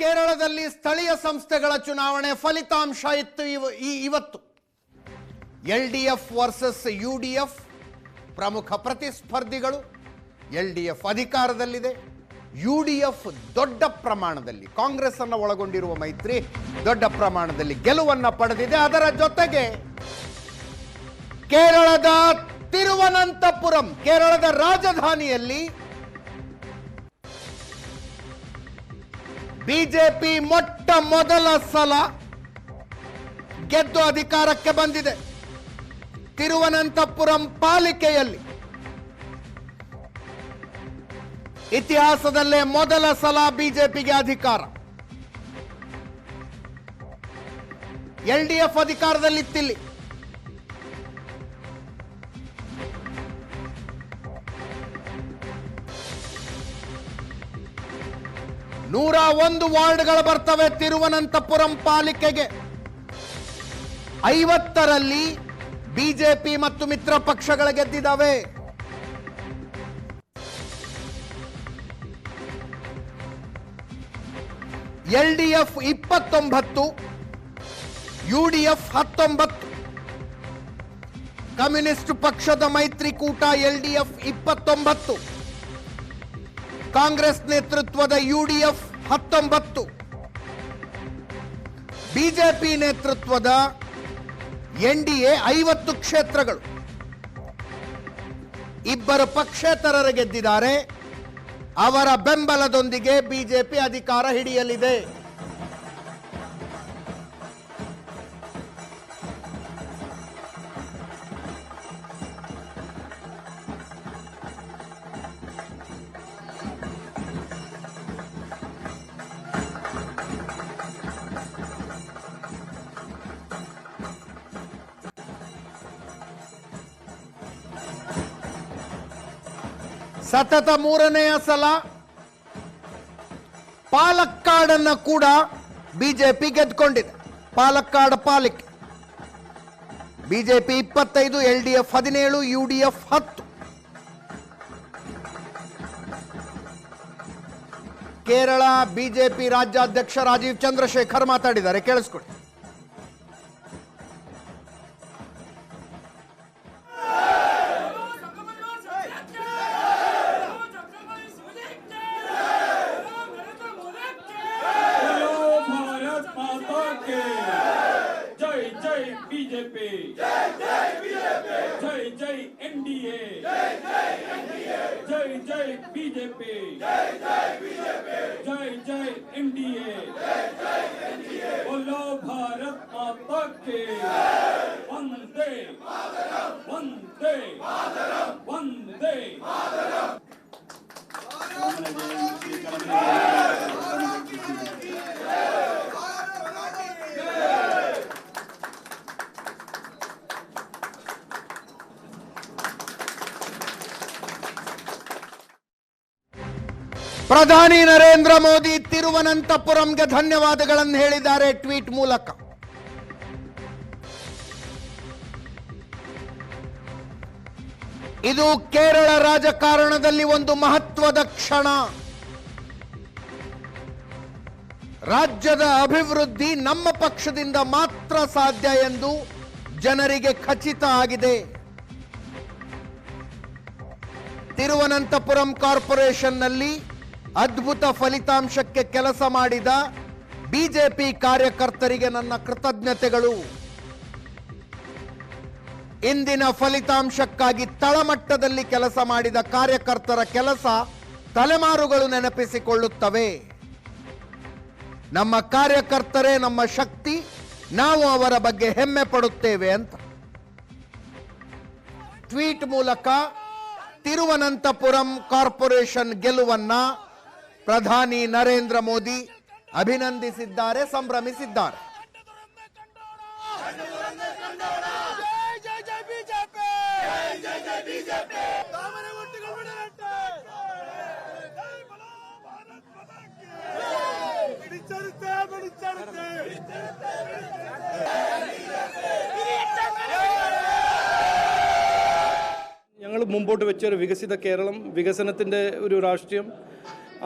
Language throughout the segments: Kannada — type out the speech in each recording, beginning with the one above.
ಕೇರಳದಲ್ಲಿ ಸ್ಥಳೀಯ ಸಂಸ್ಥೆಗಳ ಚುನಾವಣೆ ಫಲಿತಾಂಶ ಇತ್ತು ಇವತ್ತು. ಎಲ್ಡಿಎಫ್ ವರ್ಸಸ್ ಯುಡಿಎಫ್ ಪ್ರಮುಖ ಪ್ರತಿಸ್ಪರ್ಧಿಗಳು. ಎಲ್ಡಿಎಫ್ ಅಧಿಕಾರದಲ್ಲಿದೆ, ಯುಡಿಎಫ್ ದೊಡ್ಡ ಪ್ರಮಾಣದಲ್ಲಿ ಕಾಂಗ್ರೆಸ್ ಅನ್ನು ಒಳಗೊಂಡಿರುವ ಮೈತ್ರಿ ದೊಡ್ಡ ಪ್ರಮಾಣದಲ್ಲಿ ಗೆಲುವನ್ನು ಪಡೆದಿದೆ. ಅದರ ಜೊತೆಗೆ ಕೇರಳದ ತಿರುವನಂತಪುರಂ, ಕೇರಳದ ರಾಜಧಾನಿಯಲ್ಲಿ ಬಿಜೆಪಿ ಮೊಟ್ಟ ಮೊದಲ ಸಲ ಗೆದ್ದು ಅಧಿಕಾರಕ್ಕೆ ಬಂದಿದೆ. ತಿರುವನಂತಪುರಂ ಪಾಲಿಕೆಯಲ್ಲಿ ಇತಿಹಾಸದಲ್ಲೇ ಮೊದಲ ಸಲ ಬಿಜೆಪಿಗೆ ಅಧಿಕಾರ. ಎಲ್ಡಿಎಫ್ ಅಧಿಕಾರದಲ್ಲಿತ್ತಿಲ್ಲಿ. ನೂರ 1 ವಾರ್ಡ್ಗಳು ಬರ್ತವೆ ತಿರುವನಂತಪುರಂ ಪಾಲಿಕೆಗೆ. 50ರಲ್ಲಿ ಬಿಜೆಪಿ ಮತ್ತು ಮಿತ್ರ ಪಕ್ಷಗಳು ಗೆದ್ದಿದ್ದಾವೆ. LDF 29, UDF 19. ಕಮ್ಯುನಿಸ್ಟ್ ಪಕ್ಷದ ಮೈತ್ರಿಕೂಟ ಎಲ್ಡಿಎಫ್ 29, ಕಾಂಗ್ರೆಸ್ ನೇತೃತ್ವದ ಯುಡಿಎಫ್ 19, ಬಿಜೆಪಿ ನೇತೃತ್ವದ ಎನ್ಡಿಎ 50 ಕ್ಷೇತ್ರಗಳು. ಇಬ್ಬರು ಪಕ್ಷೇತರರು ಗೆದ್ದಿದ್ದಾರೆ. ಅವರ ಬೆಂಬಲದೊಂದಿಗೆ ಬಿಜೆಪಿ ಅಧಿಕಾರ ಹಿಡಿಯಲಿದೆ. ಸತತ 3ನೆಯ ಸಲ ಪಾಲಕ್ಕಾಡನ್ನು ಕೂಡ ಬಿಜೆಪಿ ಗೆದ್ದುಕೊಂಡಿದೆ. ಪಾಲಕ್ಕಾಡ್ ಪಾಲಿಕೆ BJP 25, LDF 17, UDF 10. Kerala BJP ರಾಜ್ಯಾಧ್ಯಕ್ಷ ರಾಜೀವ್ ಚಂದ್ರಶೇಖರ್ ಮಾತಾಡಿದ್ದಾರೆ, ಕೇಳಿಸ್ಕೊಳ್ಳಿ. बीजेपी जय जय बीजेपी जय जय एनडीए जय जय एनडीए जय जय बीजेपी जय जय बीजेपी जय जय एनडीए जय जय एनडीए बोलो भारत माता की वंदे मातरम वंदे मातरम वंदे मातरम. ಪ್ರಧಾನಿ ನರೇಂದ್ರ ಮೋದಿ ತಿರುವನಂತಪುರಂಗೆ ಧನ್ಯವಾದಗಳನ್ನು ಹೇಳಿದ್ದಾರೆ ಟ್ವೀಟ್ ಮೂಲಕ. ಇದು ಕೇರಳ ರಾಜಕಾರಣದಲ್ಲಿ ಒಂದು ಮಹತ್ವದ ಕ್ಷಣ. ರಾಜ್ಯದ ಅಭಿವೃದ್ಧಿ ನಮ್ಮ ಪಕ್ಷದಿಂದ ಮಾತ್ರ ಸಾಧ್ಯ ಎಂದು ಜನರಿಗೆ ಖಚಿತ ಆಗಿದೆ. ತಿರುವನಂತಪುರಂ ಕಾರ್ಪೊರೇಷನ್ನಲ್ಲಿ ಅದ್ಭುತ ಫಲಿತಾಂಶಕ್ಕೆ ಕೆಲಸ ಮಾಡಿದ ಬಿಜೆಪಿ ಕಾರ್ಯಕರ್ತರಿಗೆ ನನ್ನ ಕೃತಜ್ಞತೆಗಳು. ಇಂದಿನ ಫಲಿತಾಂಶಕ್ಕಾಗಿ ತಳಮಟ್ಟದಲ್ಲಿ ಕೆಲಸ ಮಾಡಿದ ಕಾರ್ಯಕರ್ತರ ಕೆಲಸ ತಲೆಮಾರುಗಳು ನೆನಪಿಸಿಕೊಳ್ಳುತ್ತವೆ. ನಮ್ಮ ಕಾರ್ಯಕರ್ತರೇ ನಮ್ಮ ಶಕ್ತಿ, ನಾವು ಅವರ ಬಗ್ಗೆ ಹೆಮ್ಮೆ ಪಡುತ್ತೇವೆ ಅಂತ ಟ್ವೀಟ್ ಮೂಲಕ ತಿರುವನಂತಪುರಂ ಕಾರ್ಪೊರೇಷನ್ ಗೆಲುವನ್ನ ಪ್ರಧಾನಿ ನರೇಂದ್ರ ಮೋದಿ ಅಭಿನಂದಿಸಿದ್ದಾರೆ, ಸಂಭ್ರಮಿಸಿದ್ದಾರೆ. ഞങ്ങൾ മുമ്പോട്ട് വെച്ച ഒരു വികസിത കേരളം, വികസനത്തിൻ്റെ ഒരു രാഷ്ട്രീയം,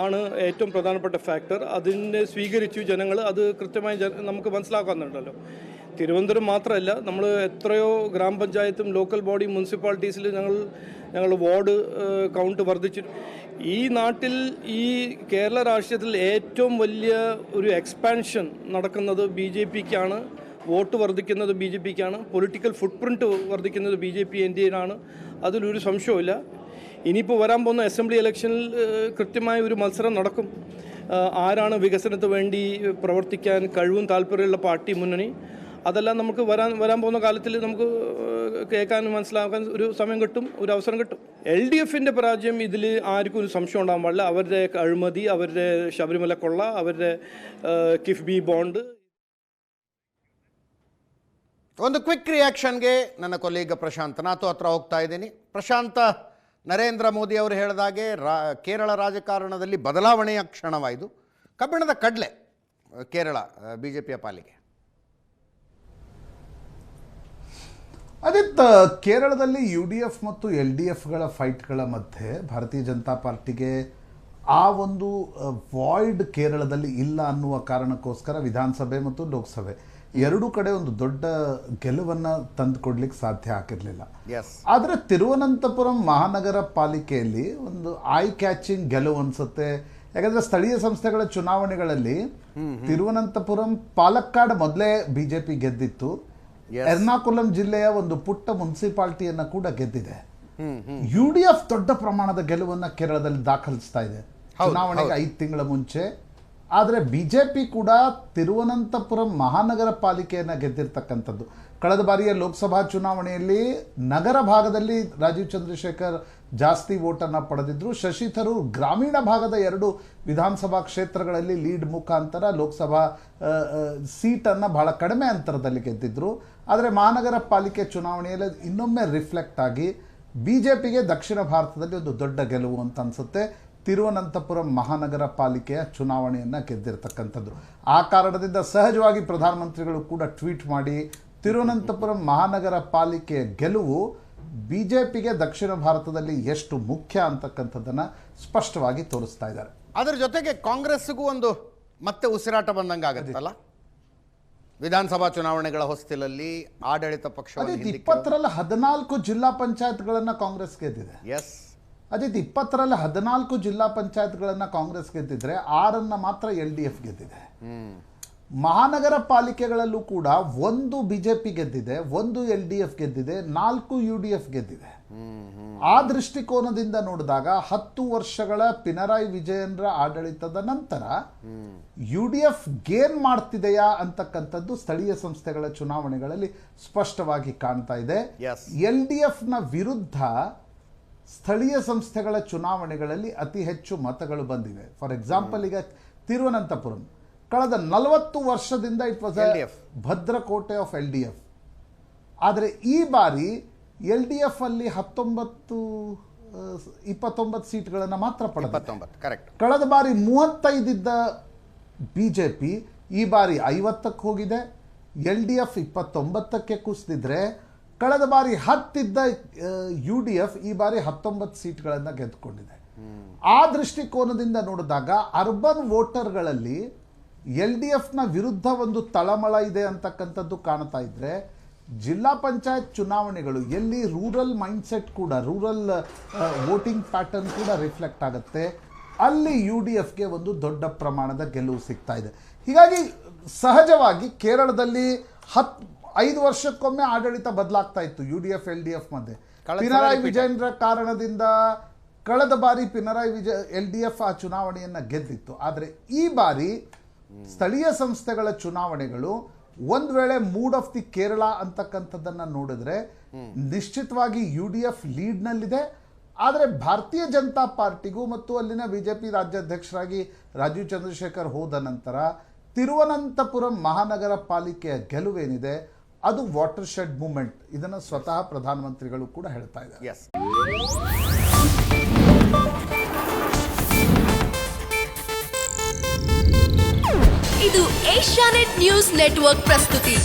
ആണ് ഏറ്റവും പ്രധാനപ്പെട്ട ഫാക്ടർ. അതിനെ സ്വീകരിച്ചു ജനങ്ങൾ. അത് കൃത്യമായി നമുക്ക് മനസ്സിലാക്കുന്നുണ്ടല്ലോ. തിരുവനന്തപുരം മാത്രമല്ല, നമ്മൾ എത്രയോ ഗ്രാമപഞ്ചായത്തും ലോക്കൽ ബോഡി മുനിസിപ്പാലിറ്റീസിൽ ഞങ്ങൾ വാർഡ് കൗണ്ട് വർദ്ധിച്ചു. ഈ നാട്ടിൽ ഈ കേരള രാഷ്ട്രീയത്തിൽ ഏറ്റവും വലിയ ഒരു എക്സ്പാൻഷൻ നടക്കുന്നത് BJPക്കാണ്. വോട്ട് വർദ്ധിക്കുന്നത് BJPക്കാണ്. പൊളിറ്റിക്കൽ ഫുട് പ്രിൻറ്റ് വർദ്ധിക്കുന്നത് BJP NDAനാണ്. അതിലൊരു സംശയവുമില്ല. ഇനിയിപ്പോൾ വരാൻ പോകുന്ന അസംബ്ലി ഇലക്ഷനിൽ കൃത്യമായ ഒരു മത്സരം നടക്കും. ആരാണ് വികസനത്തിന് വേണ്ടി പ്രവർത്തിക്കാൻ കഴിവും താല്പര്യമുള്ള പാർട്ടി മുന്നണി, അതെല്ലാം നമുക്ക് വരാൻ പോകുന്ന കാലത്തിൽ നമുക്ക് കേൾക്കാനും മനസ്സിലാക്കാൻ ഒരു സമയം കിട്ടും, ഒരു അവസരം കിട്ടും. LDFൻ്റെ പരാജയം ഇതിൽ ആർക്കും ഒരു സംശയം ഉണ്ടാകാൻ പാടില്ല. അവരുടെ അഴിമതി, അവരുടെ ശബരിമല കൊള്ള, ಅವರ കിഫ്ബി ಬಾಂಡ್. ಒಂದು ಕ್ವಿಕ್ ರಿಯಾಕ್ಷನ್ಗೆ ನನ್ನ ಕೊಲೀಗ ಪ್ರಶಾಂತ್ ನಾತು ಹತ್ರ ಹೋಗ್ತಾ ಇದ್ದೀನಿ. ಪ್ರಶಾಂತ್, ನರೇಂದ್ರ ಮೋದಿ ಅವರು ಹೇಳಿದಾಗೆ ಕೇರಳ ರಾಜಕಾರಣದಲ್ಲಿ ಬದಲಾವಣೆಯ ಕ್ಷಣವಾಯಿತು. ಕಬ್ಬಿಣದ ಕಡಲೆ ಕೇರಳ BJPಯ ಪಾಲಿಗೆ. ಅದಿತ್, ಕೇರಳದಲ್ಲಿ UDF ಮತ್ತು LDFಗಳ ಫೈಟ್ಗಳ ಮಧ್ಯೆ ಭಾರತೀಯ ಜನತಾ ಪಾರ್ಟಿಗೆ ಆ ಒಂದು ವಾಯ್ಡ್ ಕೇರಳದಲ್ಲಿ ಇಲ್ಲ ಅನ್ನುವ ಕಾರಣಕ್ಕೋಸ್ಕರ ವಿಧಾನಸಭೆ ಮತ್ತು ಲೋಕಸಭೆ ಎರಡೂ ಕಡೆ ಒಂದು ದೊಡ್ಡ ಗೆಲುವನ್ನು ತಂದುಕೊಡ್ಲಿಕ್ಕೆ ಸಾಧ್ಯ ಆಗಿರಲಿಲ್ಲ. ಆದರೆ ತಿರುವನಂತಪುರಂ ಮಹಾನಗರ ಪಾಲಿಕೆಯಲ್ಲಿ ಒಂದು ಐ ಕ್ಯಾಚಿಂಗ್ ಗೆಲುವು ಅನ್ಸುತ್ತೆ. ಯಾಕಂದ್ರೆ ಸ್ಥಳೀಯ ಸಂಸ್ಥೆಗಳ ಚುನಾವಣೆಗಳಲ್ಲಿ ತಿರುವನಂತಪುರಂ, ಪಾಲಕ್ಕಾಡ್ ಮೊದಲೇ BJP ಗೆದ್ದಿತ್ತು. ಎರ್ನಾಕುಲಂ ಜಿಲ್ಲೆಯ ಒಂದು ಪುಟ್ಟ ಮುನ್ಸಿಪಾಲಿಟಿಯನ್ನ ಕೂಡ ಗೆದ್ದಿದೆ. UDF ದೊಡ್ಡ ಪ್ರಮಾಣದ ಗೆಲುವನ್ನ ಕೇರಳದಲ್ಲಿ ದಾಖಲಿಸ್ತಾ ಇದೆ ಚುನಾವಣೆಗೆ 5 ತಿಂಗಳ ಮುಂಚೆ. ಆದರೆ BJP ಕೂಡ ತಿರುವನಂತಪುರಂ ಮಹಾನಗರ ಪಾಲಿಕೆಯನ್ನ ಗೆದ್ದಿರ್ತಕ್ಕಂಥದ್ದು. ಕಳೆದ ಬಾರಿಯ ಲೋಕಸಭಾ ಚುನಾವಣೆಯಲ್ಲಿ ನಗರ ಭಾಗದಲ್ಲಿ ರಾಜೀವ್ ಚಂದ್ರಶೇಖರ್ ಜಾಸ್ತಿ ವೋಟನ್ನು ಪಡೆದಿದ್ರು. ಶಶಿ ಥರೂರ್ ಗ್ರಾಮೀಣ ಭಾಗದ 2 ವಿಧಾನಸಭಾ ಕ್ಷೇತ್ರಗಳಲ್ಲಿ ಲೀಡ್ ಮುಖಾಂತರ ಲೋಕಸಭಾ ಸೀಟನ್ನು ಬಹಳ ಕಡಿಮೆ ಅಂತರದಲ್ಲಿ ಗೆದ್ದಿದ್ರು. ಆದರೆ ಮಹಾನಗರ ಪಾಲಿಕೆ ಚುನಾವಣೆಯಲ್ಲಿ ಇನ್ನೊಮ್ಮೆ ರಿಫ್ಲೆಕ್ಟ್ ಆಗಿ BJPಗೆ ದಕ್ಷಿಣ ಭಾರತದಲ್ಲಿ ಒಂದು ದೊಡ್ಡ ಗೆಲುವು ಅಂತ ಅನ್ಸುತ್ತೆ. ತಿರುವನಂತಪುರಂ ಮಹಾನಗರ ಪಾಲಿಕೆಯ ಚುನಾವಣೆಯನ್ನು ಗೆದ್ದಿರ್ತಕ್ಕಂಥದ್ದು. ಆ ಕಾರಣದಿಂದ ಸಹಜವಾಗಿ ಪ್ರಧಾನಮಂತ್ರಿಗಳು ಕೂಡ ಟ್ವೀಟ್ ಮಾಡಿ ತಿರುವನಂತಪುರಂ ಮಹಾನಗರ ಪಾಲಿಕೆಯ ಗೆಲುವು BJPಗೆ ದಕ್ಷಿಣ ಭಾರತದಲ್ಲಿ ಎಷ್ಟು ಮುಖ್ಯ ಅಂತಕ್ಕಂಥದ್ದನ್ನು ಸ್ಪಷ್ಟವಾಗಿ ತೋರಿಸ್ತಾ ಇದ್ದಾರೆ. ಅದರ ಜೊತೆಗೆ ಕಾಂಗ್ರೆಸ್ಗೂ ಒಂದು ಮತ್ತೆ ಉಸಿರಾಟ ಬಂದಂಗೆ ಆಗುತ್ತಲ್ಲ. ವಿಧಾನಸಭಾ ಚುನಾವಣೆಗಳ ಹೊಸ್ತಿಲಲ್ಲಿ ಆಡಳಿತ ಪಕ್ಷ 20ರಲ್ಲಿ 14 ಜಿಲ್ಲಾ ಪಂಚಾಯತ್ಗಳನ್ನು ಕಾಂಗ್ರೆಸ್ ಗೆದ್ದಿದೆ. ಅದಿತ್ 20ರಲ್ಲಿ 14 ಜಿಲ್ಲಾ ಪಂಚಾಯತ್ಗಳನ್ನು ಕಾಂಗ್ರೆಸ್ ಗೆದ್ದಿದ್ರೆ 6 ಮಾತ್ರ LDF ಗೆದ್ದಿದೆ. ಮಹಾನಗರ ಪಾಲಿಕೆಗಳಲ್ಲೂ ಕೂಡ 1 BJP ಗೆದ್ದಿದೆ, 1 LDF ಗೆದ್ದಿದೆ, 4 UDF ಗೆದ್ದಿದೆ. ಆ ದೃಷ್ಟಿಕೋನದಿಂದ ನೋಡಿದಾಗ 10 ವರ್ಷಗಳ ಪಿನರಾಯಿ ವಿಜಯನ್ರ ಆಡಳಿತದ ನಂತರ UDF ಗೇನ್ ಮಾಡ್ತಿದೆಯಾ ಅಂತಕ್ಕಂಥದ್ದು ಸ್ಥಳೀಯ ಸಂಸ್ಥೆಗಳ ಚುನಾವಣೆಗಳಲ್ಲಿ ಸ್ಪಷ್ಟವಾಗಿ ಕಾಣ್ತಾ ಇದೆ. LDFನ ವಿರುದ್ಧ ಸ್ಥಳೀಯ ಸಂಸ್ಥೆಗಳ ಚುನಾವಣೆಗಳಲ್ಲಿ ಅತಿ ಹೆಚ್ಚು ಮತಗಳು ಬಂದಿವೆ. ಫಾರ್ ಎಕ್ಸಾಂಪಲ್, ಈಗ ತಿರುವನಂತಪುರಂ ಕಳೆದ 40 ವರ್ಷದಿಂದ ಇಟ್ ವಾಸ್ ಭದ್ರಕೋಟೆ ಆಫ್ LDF. ಆದರೆ ಈ ಬಾರಿ LDF ಅಲ್ಲಿ 29 ಸೀಟ್ಗಳನ್ನು ಮಾತ್ರ ಪಡೆದಿದೆ. ಕಳೆದ ಬಾರಿ 35 ಇದ್ದ BJP ಈ ಬಾರಿ 50ಕ್ಕೆ ಹೋಗಿದೆ. LDF 29ಕ್ಕೆ ಕುಸಿದಿದ್ರೆ ಕಳೆದ ಬಾರಿ 10 ಇದ್ದ UDF ಈ ಬಾರಿ 19 ಸೀಟ್ಗಳನ್ನು ಗೆದ್ದುಕೊಂಡಿದೆ. ಆ ದೃಷ್ಟಿಕೋನದಿಂದ ನೋಡಿದಾಗ ಅರ್ಬನ್ ವೋಟರ್ಗಳಲ್ಲಿ LDFನ ವಿರುದ್ಧ ಒಂದು ತಳಮಳ ಇದೆ ಅಂತಕ್ಕಂಥದ್ದು ಕಾಣ್ತಾ ಇದ್ರೆ, ಜಿಲ್ಲಾ ಪಂಚಾಯತ್ ಚುನಾವಣೆಗಳು ಎಲ್ಲಿ ರೂರಲ್ ಮೈಂಡ್ಸೆಟ್ ಕೂಡ, ರೂರಲ್ ವೋಟಿಂಗ್ ಪ್ಯಾಟರ್ನ್ ಕೂಡ ರಿಫ್ಲೆಕ್ಟ್ ಆಗುತ್ತೆ, ಅಲ್ಲಿ UDFಗೆ ಒಂದು ದೊಡ್ಡ ಪ್ರಮಾಣದ ಗೆಲುವು ಸಿಗ್ತಾ ಇದೆ. ಹೀಗಾಗಿ ಸಹಜವಾಗಿ ಕೇರಳದಲ್ಲಿ 5 ವರ್ಷಕ್ಕೊಮ್ಮೆ ಆಡಳಿತ ಬದಲಾಗ್ತಾ ಇತ್ತು UDF LDF ಮಧ್ಯೆ. ಪಿನರಾಯಿ ವಿಜಯನ್ರ ಕಾರಣದಿಂದ ಕಳೆದ ಬಾರಿ LDF ಆ ಚುನಾವಣೆಯನ್ನು ಗೆದ್ದಿತ್ತು. ಆದರೆ ಈ ಬಾರಿ ಸ್ಥಳೀಯ ಸಂಸ್ಥೆಗಳ ಚುನಾವಣೆಗಳು ಒಂದು ವೇಳೆ ಮೂಡ್ ಆಫ್ ದಿ ಕೇರಳ ಅಂತಕ್ಕಂಥದ್ದನ್ನು ನೋಡಿದ್ರೆ ನಿಶ್ಚಿತವಾಗಿ UDF ಲೀಡ್ನಲ್ಲಿದೆ. ಆದರೆ ಭಾರತೀಯ ಜನತಾ ಪಾರ್ಟಿಗೂ ಮತ್ತು ಅಲ್ಲಿನ BJP ರಾಜ್ಯಾಧ್ಯಕ್ಷರಾಗಿ ರಾಜೀವ್ ಚಂದ್ರಶೇಖರ್ ಹೋದ ನಂತರ ತಿರುವನಂತಪುರಂ ಮಹಾನಗರ ಪಾಲಿಕೆಯ ಗೆಲುವೇನಿದೆ ಅದು ವಾಟರ್ ಶೆಡ್ ಮೂವ್ಮೆಂಟ್. ಇದನ್ನು ಸ್ವತಃ ಪ್ರಧಾನಮಂತ್ರಿಗಳು ಕೂಡ ಹೇಳ್ತಾ ಇದ್ದಾರೆ. ಇದು ಏಷ್ಯಾನೆಟ್ ನ್ಯೂಸ್ ನೆಟ್ವರ್ಕ್ ಪ್ರಸ್ತುತಿ.